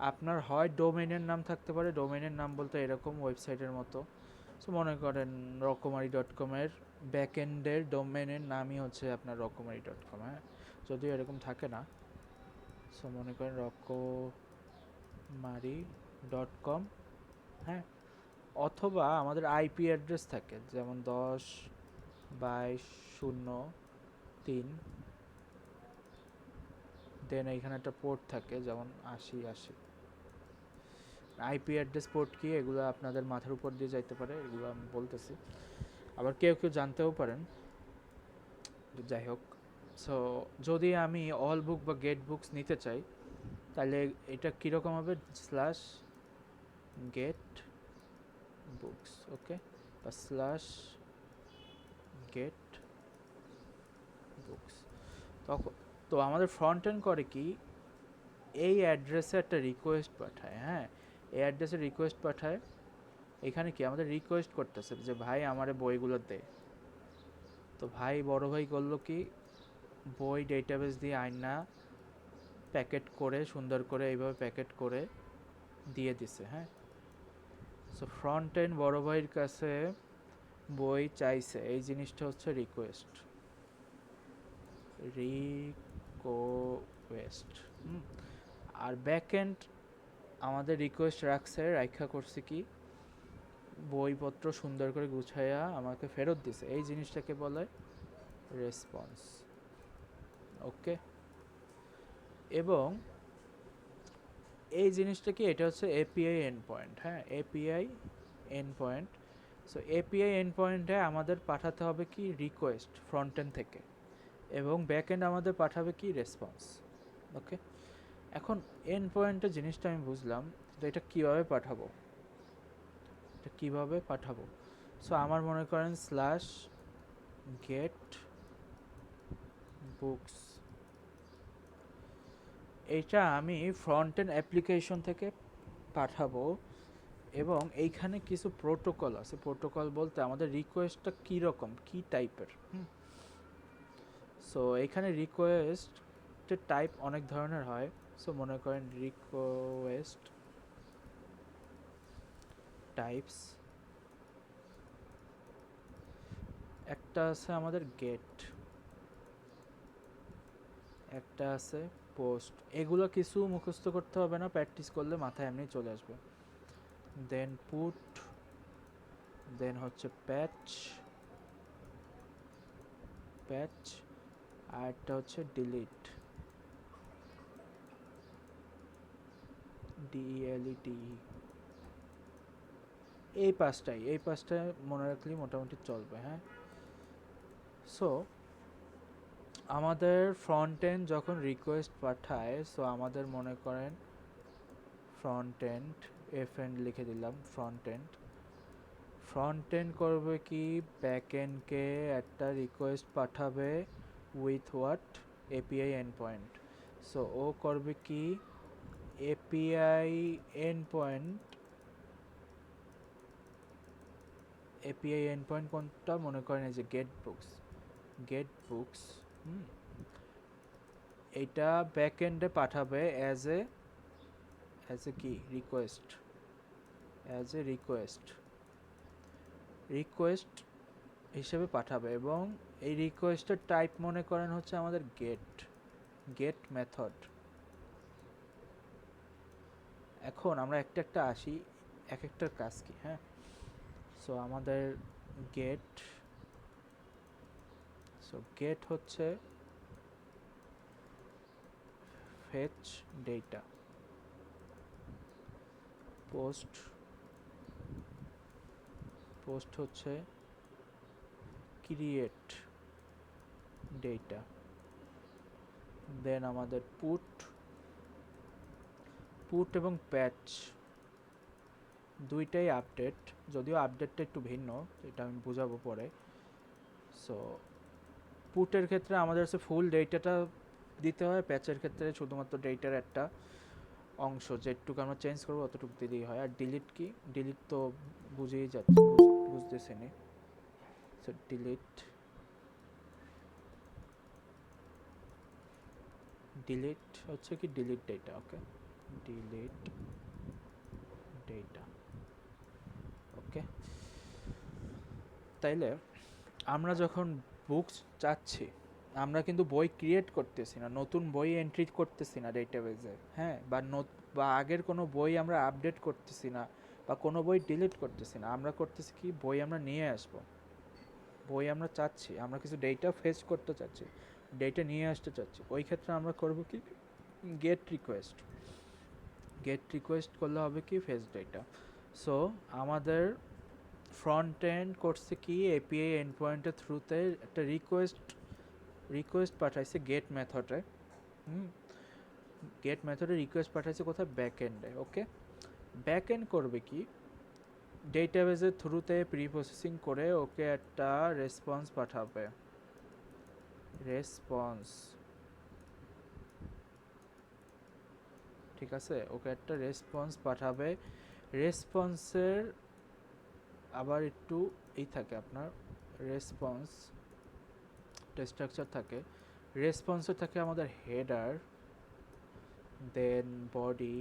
আপনার হয় ডোমেনের নাম থাকতে পারে, ডোমেনের নাম বলতে এরকম ওয়েবসাইটের মতো। সো মনে করেন রকমারি.com-এর ব্যাকএন্ডের ডোমেনের নামই হচ্ছে আপনার রকমারি.com। হ্যাঁ, যদিও এরকম থাকে না। সো মনে করেন রকমারি.com। হ্যাঁ, অথবা আমাদের আইপি অ্যাড্রেস থাকে, যেমন 10/0.3, দেন এইখানে একটা পোর্ট থাকে যেমন 8080। আইপি অ্যাড্রেস পোর্ট কি এগুলো আপনাদের মাথার উপর দিয়ে যাইতে পারে, এগুলো আমি বলতেছি, আবার কেউ কেউ জানতেও পারেন। যাই হোক, সো যদি আমি অল বুক বা গেট বুকস নিতে চাই তাহলে এটা কীরকম হবে? স্ল্যাশ গেট বুকস, ওকে, বা স্ল্যাশ গেট বুকস। তখন তো আমাদের ফ্রন্ট এন্ড করে কি, এই অ্যাড্রেসে একটা রিকোয়েস্ট পাঠায়। হ্যাঁ, এই অ্যাড্রেসে রিকোয়েস্ট পাঠায়। এখানে কি আমাদের রিকোয়েস্ট করতেছে যে ভাই আমারে বইগুলো দে। তো ভাই বড় ভাই করলো কি, বই ডেটাবেস দিয়ে আইনা প্যাকেট করে সুন্দর করে এইভাবে প্যাকেট করে দিয়ে দিছে। হ্যাঁ, সো ফ্রন্ট এন্ড বড় ভাইয়ের কাছে বই চাইছে, এই জিনিসটা হচ্ছে রিকোয়েস্ট। রিকোয়েস্ট। আর ব্যাক এন্ড আমাদের রিকোয়েস্ট রাখছে, রাখা করছে কি বইপত্র সুন্দর করে গুছাইয়া আমাকে ফেরত দিছে, এই জিনিসটাকে বলে রেসপন্স। ওকে, এবং এই জিনিসটা কি, এটা হচ্ছে এপিআই এন্ড পয়েন্ট। হ্যাঁ, API end point. So API end পয়েন্টে আমাদের পাঠাতে হবে কি রিকোয়েস্ট ফ্রন্ট এন্ড থেকে, এবং ব্যাক এন্ড আমাদের পাঠাবে কি রেসপন্স। ওকে, এখন এন্ড পয়েন্টের জিনিসটা আমি বুঝলাম, তো এটা কীভাবে পাঠাবো, এটা কীভাবে পাঠাবো। সো আমার মনে করেন স্ল্যাশ গেট বুকস, এইটা আমি ফ্রন্ট এন্ড অ্যাপ্লিকেশন থেকে পাঠাবো, এবং এইখানে কিছু প্রোটোকল আছে। প্রোটোকল বলতে আমাদের রিকোয়েস্টটা কীরকম, কী টাইপের। সো এইখানে রিকোয়েস্টের টাইপ অনেক ধরনের হয়। সো মনে করেন রিকোয়েস্ট টাইপস, একটা আছে আমাদের গেট, একটা আছে পোস্ট। এগুলো কিছু মুখস্থ করতে হবে না, প্র্যাকটিস করলে মাথায় এমনি চলে আসবে। দেন পুট, দেন হচ্ছে প্যাচ, আর একটা হচ্ছে ডিলিট, DELETE। এই পাঁচটায় মনে রাখলেই মোটামুটি চলবে। হ্যাঁ, সো আমাদের ফ্রন্ট এন্ড যখন রিকোয়েস্ট পাঠায়, সো আমাদের মনে করেন ফ্রন্ট এন্ড, এন্ড লিখে দিলাম ফ্রন্ট এন্ড করবে কি ব্যাক এন্ডকে একটা রিকোয়েস্ট পাঠাবে with what, API end point. So ও করবে কি এপিআই এন্ড পয়েন্ট কোনটা, মনে করেন এই যে গেট বুকস। এইটা ব্যাক এন্ডে পাঠাবে অ্যাজ এ কি রিকোয়েস্ট, রিকোয়েস্ট হিসেবে পাঠাবে, এবং এই রিকোয়েস্টের টাইপ মনে করেন হচ্ছে আমাদের গেট মেথড। এখন আমরা একটা একটা আসি, এক একটার কাজ কি। হ্যাঁ, সো আমাদের গেট হচ্ছে ফেচ ডেটা, পোস্ট হচ্ছে ক্রিয়েট ডেটা, দেন আমাদের পুট এবং প্যাচ দুইটাই আপডেট, যদিও আপডেটটা একটু ভিন্ন, এটা আমি বুঝাবো পরে। সো পুটের ক্ষেত্রে আমাদের হচ্ছে ফুল ডেটাটা দিতে হয়, প্যাচের ক্ষেত্রে শুধুমাত্র ডেটার একটা অংশ যেটুকু আমরা চেঞ্জ করবো অতটুকু দিলেই হয়। আর ডিলিট কি, ডিলিট তো বুঝেই যাচ্ছে, বুঝতেছি নি। সো ডিলিট হচ্ছে কি ডিলিট ডেটা। ওকে, ডিলিট ডেটা। ওকে, তাইলে আমরা যখন বুকস চাচ্ছি, আমরা কিন্তু বই ক্রিয়েট করতেছি না, নতুন বই এন্ট্রি করতেছি না ডেটাবেজে। হ্যাঁ, বা আগের কোনো বই আমরা আপডেট করতেছি না, বা কোনো বই ডিলিট করতেছি না। আমরা করতেছি কি, বই আমরা নিয়ে আসবো, বই আমরা চাচ্ছি, আমরা কিছু ডেটা ফেচ করতে চাচ্ছি, ডেটা নিয়ে আসতে চাচ্ছি। ওই ক্ষেত্রে আমরা করব কি গেট রিকোয়েস্ট করলে হবে কি ফেচ ডেটা। সো আমাদের ফ্রন্ট এন্ড করছে কি এপিআই এন্ড পয়েন্টের থ্রুতে একটা রিকোয়েস্ট পাঠাইছে গেট মেথডে। গেট মেথডে রিকোয়েস্ট পাঠাইছে কোথায়, ব্যাক এন্ডে। ওকে, ব্যাক এন্ড করবে কি ডেটাবেজের থ্রুতে প্রি প্রসেসিং করে ওকে একটা রেসপন্স পাঠাবে, ঠিক আছে, ওকে একটা রেসপন্স পাঠাবে। রেসপন্সের আবার একটু এই থাকে আপনার, রেসপন্স স্ট্রাকচার থাকে। রেসপন্সে থাকে আমাদের হেডার, দেন বডি,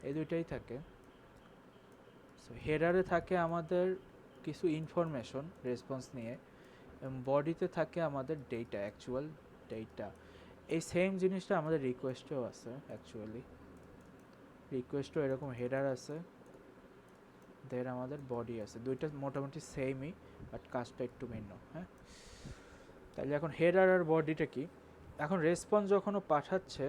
এই দুইটাই থাকে। সো হেডারে থাকে আমাদের কিছু ইনফরমেশন রেসপন্স নিয়ে, এবং বডিতে থাকে আমাদের ডেটা, অ্যাকচুয়াল ডেটা। এই সেম জিনিসটা আমাদের রিকোয়েস্টেও আছে। অ্যাকচুয়ালি রিকোয়েস্টও এরকম হেডার আছে, দেন আমাদের বডি আছে, দুইটা মোটামুটি সেমই, বাট কাজটা একটু ভিন্ন। হ্যাঁ, তাহলে এখন হেডার আর বডিটা কি? এখন রেসপন্স যখন ও পাঠাচ্ছে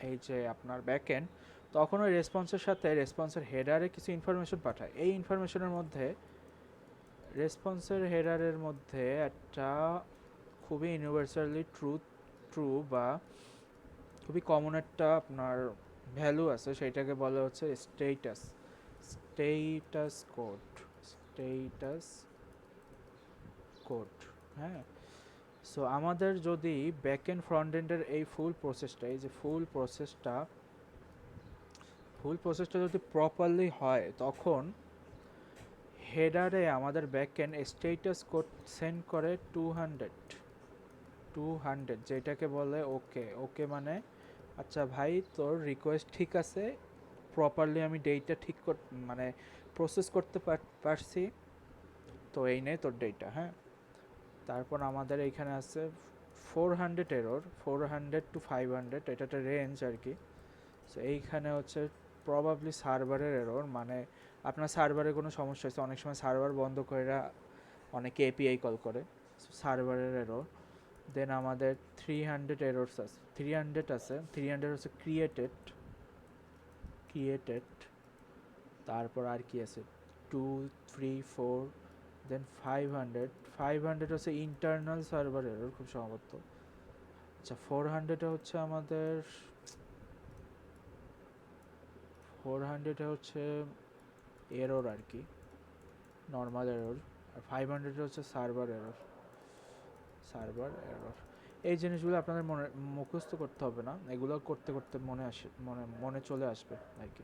এই যে আপনার ব্যাকএন্ড, তখন ওই রেসপন্সের সাথে রেসপন্সের হেডারে কিছু ইনফরমেশন পাঠায়। এই ইনফরমেশনের মধ্যে রেসপন্সের হেডারের মধ্যে একটা খুবই ইউনিভার্সালি ট্রু বা খুবই কমন একটা আপনার ভ্যালু আছে, সেইটাকে বলা হচ্ছে status, status code, status code. হ্যাঁ, সো আমাদের যদি ব্যাক এন্ড ফ্রন্ট এন্ডের এই এই যে ফুল প্রসেসটা যদি প্রপারলি হয়, তখন হেডারে আমাদের back end status code send করে 200, যেটাকে বলে ওকে। ওকে মানে আচ্ছা ভাই, তোর রিকোয়েস্ট ঠিক আছে, প্রপারলি আমি ডেটা মানে প্রসেস করতে পারছি, তো এই নে তোর ডেটা। হ্যাঁ, তারপর আমাদের এইখানে আছে 400 এরর, 400 to 500, এটা একটা রেঞ্জ আর কি। সো এইখানে হচ্ছে প্রবাবলি সার্ভারের এরর, মানে আপনার সার্ভারে কোনো সমস্যা হয়েছে, অনেক সময় সার্ভার বন্ধ করে অনেকে এপিআই কল করে, সার্ভারের এরর। দেন আমাদের 300 এরর্স আছে, 300 হচ্ছে ক্রিয়েটেড। তারপর আর কি আছে, 2, 3, 4, দেন 500 হচ্ছে ইন্টারনাল সার্ভার এরর খুব সম্ভবত। আচ্ছা, 400 হচ্ছে আমাদের 400 হচ্ছে এরর আর কি, নর্মাল এরর। আর 500 হচ্ছে সার্ভার এরর। এই জিনিসগুলো আপনাদের মুখস্থ করতে হবে না, এগুলো করতে করতে মনে চলে আসবে আর কি।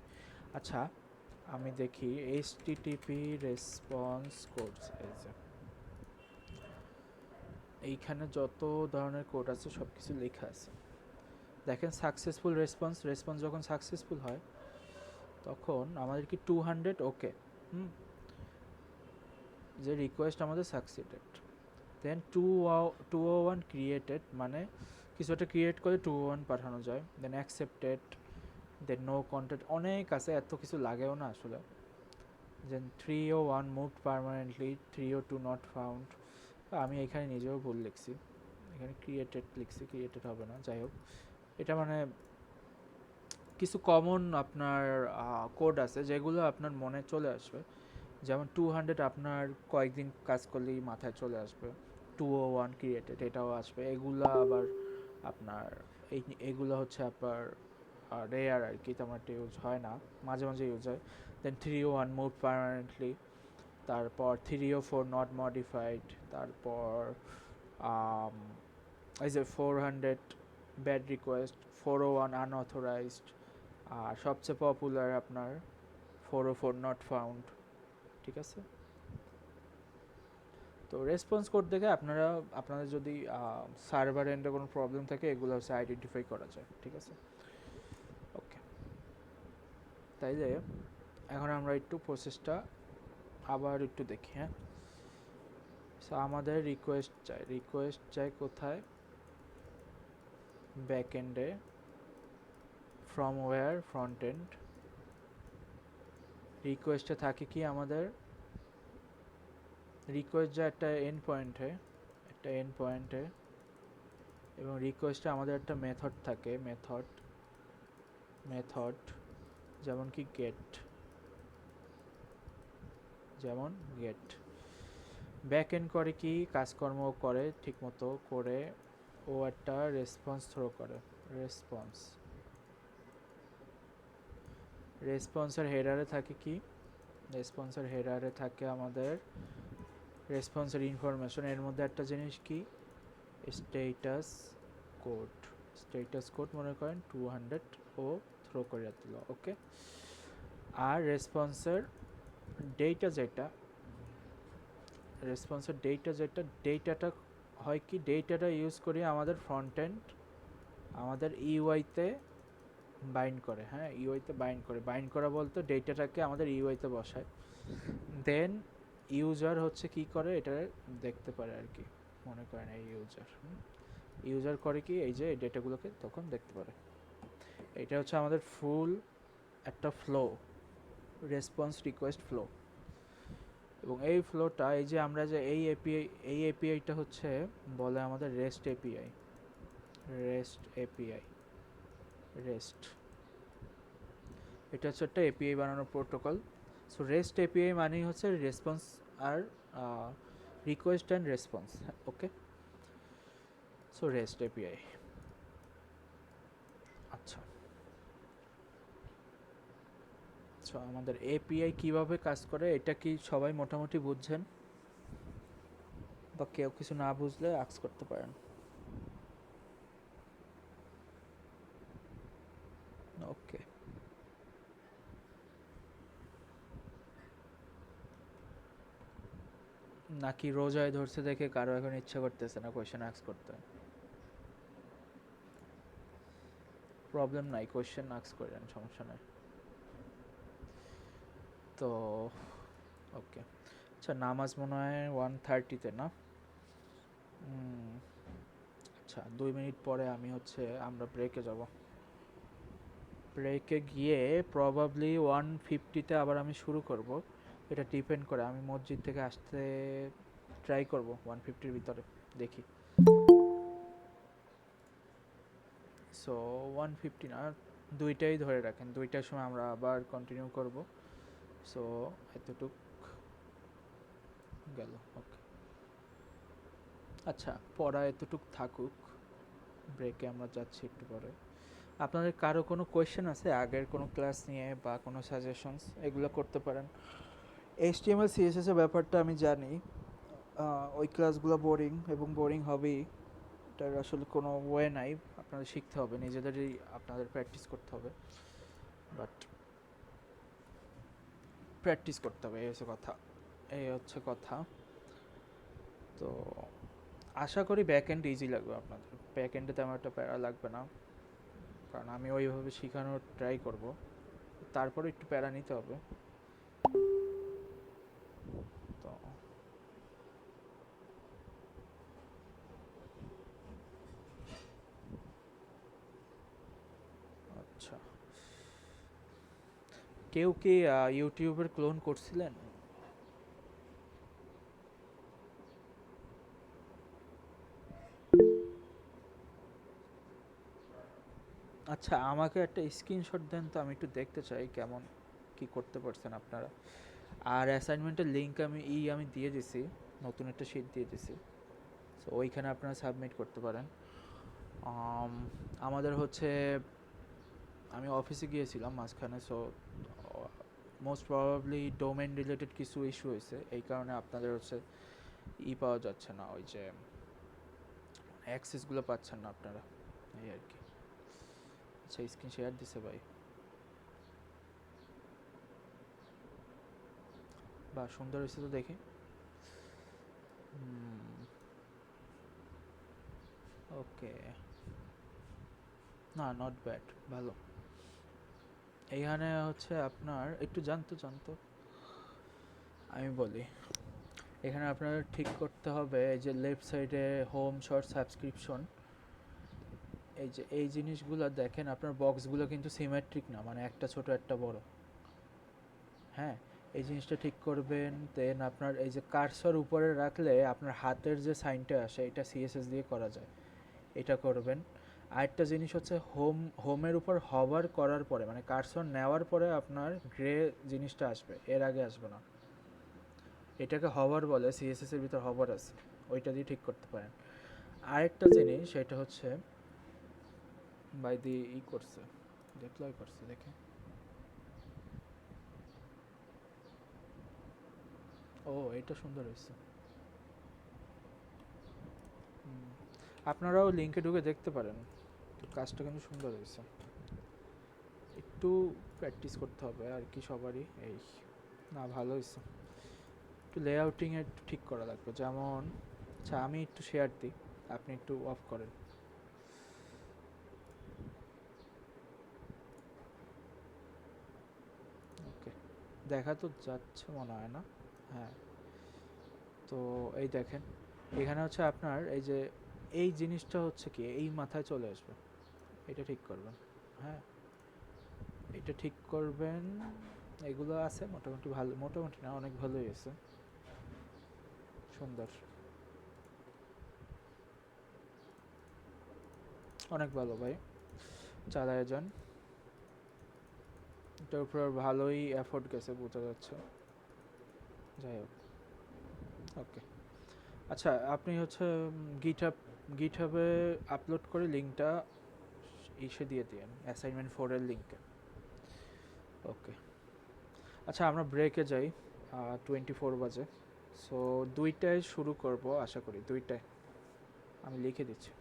আচ্ছা, আমি দেখি এইচটিটিপি রেসপন্স কোডস, এই যে এইখানে যত ধরনের কোড আছে সব কিছু লেখা আছে। দেখেন, সাকসেসফুল রেসপন্স যখন সাকসেসফুল হয়, তখন আমাদের কি 200 ওকে, যে রিকোয়েস্ট আমাদের সাকসিডেড। দেন 201 ক্রিয়েটেড, মানে কিছু একটা ক্রিয়েট করে 201 পাঠানো যায়। দেন অ্যাকসেপ্টেড, দেন নো কন্টেন্ট, অনেক আছে, এত কিছু লাগেও না আসলে। দেন 301 মুভড পারমানেন্টলি, 302 নট ফাউন্ড। আমি এখানে নিজেও ভুল লিখছি, এখানে ক্রিয়েটেড হবে না, যাই হোক। এটা মানে কিছু কমন আপনার কোড আছে যেগুলো আপনার মনে চলে আসবে। যেমন 200 আপনার কয়েকদিন কাজ করলেই মাথায় চলে আসবে, 201 ক্রিয়েটেড এটাও আসবে। এগুলো আবার আপনার এগুলো হচ্ছে আপনার রেয়ার আর কি, তেমন একটা ইউজ হয় না, মাঝে মাঝে ইউজ হয়। দেন 301 মুভ পারমানেন্টলি, তারপর 304 নট মডিফাইড, তারপর এই যে 400 ব্যাড রিকোয়েস্ট, 401 আনঅথরাইজড, আর সবচেয়ে পপুলার আপনার 404 নট ফাউন্ড। ঠিক আছে, তো রেসপন্স কোড দেখে আপনাদের যদি সার্ভার এন্ডে কোনো প্রবলেম থাকে, এগুলো হচ্ছে আইডেন্টিফাই করা যায়। ঠিক আছে, ওকে। তাইলে এখন আমরা একটু প্রসেসটা আবার একটু দেখি। হ্যাঁ, সো আমাদের রিকোয়েস্ট চাই কোথায়? ব্যাক এন্ডে, ফ্রম ওয়্যার, ফ্রন্ট এন্ড। রিকোয়েস্টে থাকে কি আমাদের, রিকোয়েস্ট যায় একটা এন্ড পয়েন্টে, এবং রিকোয়েস্টে আমাদের একটা মেথড থাকে, মেথড যেমন কি গেট। ব্যাক এন্ড করে কি কাজকর্ম করে ঠিকমতো করে, ও একটা রেসপন্স থ্রো করে। রেসপন্সের হেডারে থাকে কি, রেসপন্সের হেডারে থাকে আমাদের রেসপন্সের ইনফরমেশন। এর মধ্যে একটা জিনিস কি, স্টেটাস কোড মনে করেন 200 ও থ্রো করে দিল, ওকে। আর রেসপন্সের ডেটা ডেটাটা হয় কি, ডেটাটা ইউজ করি আমাদের ফ্রন্ট এন্ড আমাদের ইউআইতে বাইন্ড করে। হ্যাঁ, ইউআইতে বাইন্ড করা বলতে ডেটাটাকে আমাদের ইউআইতে বসায়। দেন ইউজার হচ্ছে কি করে, এটা দেখতে পারে আর কি, মনে করেন এই ইউজার করে কি, এই যে এই ডেটাগুলোকে তখন দেখতে পারে। এটা হচ্ছে আমাদের ফুল একটা ফ্লো। Response request flow. এবং এই ফ্লোটা এই যে আমরা যে এই এপিআইটা হচ্ছে বলে আমাদের রেস্ট এপিআই। রেস্ট এটা হচ্ছে একটা এপিআই বানানোর প্রোটোকল। সো রেস্ট এপিআই মানেই হচ্ছে রেসপন্স আর request and response. Okay, so rest API. আচ্ছা, সো আমাদের এপিআই কিভাবে কাজ করে এটা কি সবাই মোটামুটি বুঝছেন? বা কেউ কিছু না বুঝলে আস্ক করতে পারেন। ওকে, নাকি রোজায় ধরছে দেখে কারো এখন ইচ্ছা করতেছে না কোয়েশ্চেন আস্ক করতে? প্রবলেম নাই, কোয়েশ্চেন আস্ক করেন, সমস্যা নাই। তো ওকে, আচ্ছা নামাজ মনে হয় 1:30-তে না? আচ্ছা 2 মিনিট পরে আমরা ব্রেকে যাব। ব্রেকে গিয়ে প্রবাবলি 1:50-তে আবার আমি শুরু করব। এটা ডিপেন্ড করে, আমি মসজিদ থেকে আসতে ট্রাই করব 1:50-র ভিতরে, দেখি। সো 1:50 না, 2টাই ধরে রাখেন, 2টার সময় আমরা আবার কন্টিনিউ করব। সো এতটুক গেল। ওকে, আচ্ছা পড়া এতটুক থাকুক, ব্রেকে আমরা যাচ্ছি একটু পরে। আপনাদের কারো কোনো কোয়েশ্চেন আছে আগের কোনো ক্লাস নিয়ে বা কোনো সাজেশনস, এগুলো করতে পারেন। এইচটিএমএল সিএসএস এর ব্যাপারটা আমি জানি, ওই ক্লাসগুলো বোরিং এবং বোরিং হবেই, এটার আসলে কোনো ওয়ে নাই, আপনাদের শিখতে হবে, নিজেদেরই আপনাদের প্র্যাকটিস করতে হবে। বাট প্র্যাকটিস করতে হবে, এই হচ্ছে কথা। তো আশা করি ব্যাক এন্ড ইজি লাগবে আপনাদের, ব্যাক এন্ডে তেমন একটা প্যারা লাগবে না, কারণ আমি ওইভাবে শেখানোর ট্রাই করব। তারপরে একটু প্যারা নিতে হবে। তো আচ্ছা, কেউ কি ইউটিউবের ক্লোন করছিলেন? আচ্ছা আমাকে একটা স্ক্রিনশট দেন তো, আমি একটু দেখতে চাই কেমন কি করতে পারছেন আপনারা। আর অ্যাসাইনমেন্টের লিঙ্ক আমি দিয়ে দিছি, নতুন একটা শিট দিয়ে দিছি, সো ওইখানে আপনারা সাবমিট করতে পারেন। আমাদের হচ্ছে আমি অফিসে গিয়েছিলাম মাঝখানে, so most probably domain related কিছু ইস্যু হয়েছে, এই কারণে আপনাদের হচ্ছে পাওয়া যাচ্ছে না, ওই যে অ্যাক্সেসগুলো পাচ্ছেন না আপনারা, এই আর কি। আচ্ছা স্ক্রিন শেয়ার দিছে ভাই, বা সুন্দর হয়েছে তো দেখি। ওকে, না নট ব্যাড, ভালো। এইখানে হচ্ছে আপনার একটু জানতো আমি বলি, এখানে আপনার ঠিক করতে হবে এই যে লেফট সাইডে হোম শর্ট সাবস্ক্রিপশন, এই যে এই জিনিসগুলো দেখেন, আপনার বক্সগুলো কিন্তু সিমেট্রিক না, মানে একটা ছোট একটা বড়। হ্যাঁ, এই জিনিসটা ঠিক করবেন। দেন আপনার এই যে কার্সর উপরে রাখলে আপনার হাতের যে সাইনটা আসে, এটা সিএসএস দিয়ে করা যায়, এটা করবেন। আরেকটা জিনিস হচ্ছে হোমের উপর হভার করার পরে, মানে কার্সর নেওয়ার পরে আপনার গ্রে জিনিসটা আসবে, এর আগে আসবে না। এটাকে হভার বলে, সিএসএস এর ভিতর হভার আছে, ওইটা দিয়ে ঠিক করতে পারেন। আরেকটা জিনিস সেটা হচ্ছে বাই দি করছে, ডিপ্লয় করছে, দেখে। ও এটা সুন্দর হয়েছে। আপনারাও লিঙ্কে ঢুকে দেখতে পারেন, তো কাজটা কিন্তু সুন্দর হয়েছে। একটু প্র্যাকটিস করতে হবে আর কি সবারই, এই না ভালো হয়েছে। একটু লেআউটিংয়ে একটু ঠিক করা লাগবে, যেমন আচ্ছা আমি একটু শেয়ার দিই, আপনি একটু অফ করেন। ওকে, দেখা তো যাচ্ছে মনে হয় না? হ্যাঁ, তো এই দেখেন, এখানে হচ্ছে আপনার এই যে এই জিনিসটা হচ্ছে কি এই মাথায় চলে আসবে, এটা ঠিক করবেন। হ্যাঁ, এটা ঠিক করবেন, এগুলো আছে মোটামুটি ভালো, মোটামুটি না অনেক ভালোই আছে, সুন্দর, অনেক ভালো ভাই, চালায় যান। এটার উপর ভালোই এফোর্ট গেছে বোঝা যাচ্ছে। যাই হোক, ওকে। আচ্ছা আপনি হচ্ছে গিটহাবে আপলোড করে লিঙ্কটা ইসে দিয়ে দিন, অ্যাসাইনমেন্ট 4 এর লিঙ্কে। ওকে, আচ্ছা আমরা ব্রেকে যাই, 24 বাজে। সো 2টায় শুরু করব আশা করি, 2টায় আমি লিখে দিচ্ছি।